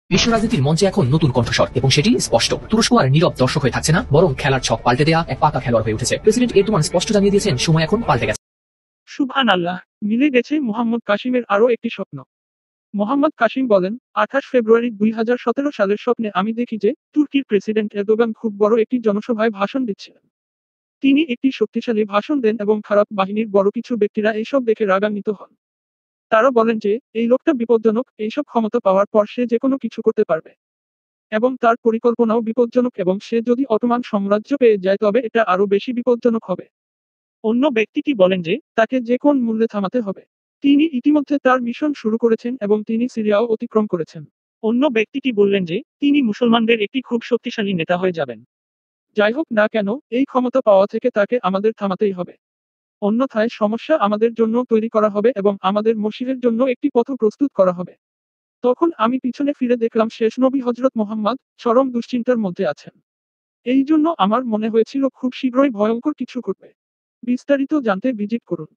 বিশ্ব রাজনীতির মঞ্চে এখন নতুন কণ্ঠস্বর এবং সেটি স্পষ্ট। তুরস্ক আর নীরব দর্শক হয়ে থাকছে না, বরং খেলার ছক পাল্টে দেয়া এক পাকা খেলোয়াড় হয়ে উঠেছে। প্রেসিডেন্ট এরদোয়ান স্পষ্ট জানিয়ে দিয়েছেন, সময় এখন পাল্টে গেছে। সুবহানাল্লাহ, মিলে গেছে মোহাম্মদ কাসিমের আরও একটি স্বপ্ন। মোহাম্মদ কাসিম বলেন, ২৮ ফেব্রুয়ারি ২০১৭ সালের স্বপ্নে আমি দেখি যে তুর্কির প্রেসিডেন্ট এরদোগান খুব বড় একটি জনসভায় ভাষণ দিচ্ছিলেন। তিনি একটি শক্তিশালী ভাষণ দেন এবং খারাপ বাহিনীর বড় কিছু ব্যক্তিরা এইসব দেখে রাগান্বিত হন। তারা বলেন যে এই লোকটা বিপজ্জনক, এইসব ক্ষমতা পাওয়ার পর সে যেকোনো কিছু করতে পারবে এবং তার পরিকল্পনাও বিপজ্জনক এবং সে যদি অটোমান সাম্রাজ্য পেয়ে যায় তবে এটা আরও বেশি বিপজ্জনক হবে। অন্য ব্যক্তিটি বলেন যে তাকে যে কোন মূল্যে থামাতে হবে। তিনি ইতিমধ্যে তার মিশন শুরু করেছেন এবং তিনি সিরিয়াও অতিক্রম করেছেন। অন্য ব্যক্তিটি বললেন যে তিনি মুসলমানদের একটি খুব শক্তিশালী নেতা হয়ে যাবেন। যাই হোক না কেন, এই ক্ষমতা পাওয়া থেকে তাকে আমাদের থামাতেই হবে। অন্যথায় সমস্যা আমাদের জন্য তৈরি করা হবে এবং আমাদের মসিহের জন্য একটি পথ প্রস্তুত করা হবে। তখন আমি পিছনে ফিরে দেখলাম শেষ নবী হযরত মুহাম্মদ চরম দুশ্চিন্তার মধ্যে আছেন। এই জন্য আমার মনে হয়েছিল খুব শীঘ্রই ভয়ঙ্কর কিছু ঘটবে। বিস্তারিত জানতে ভিজিট করুন।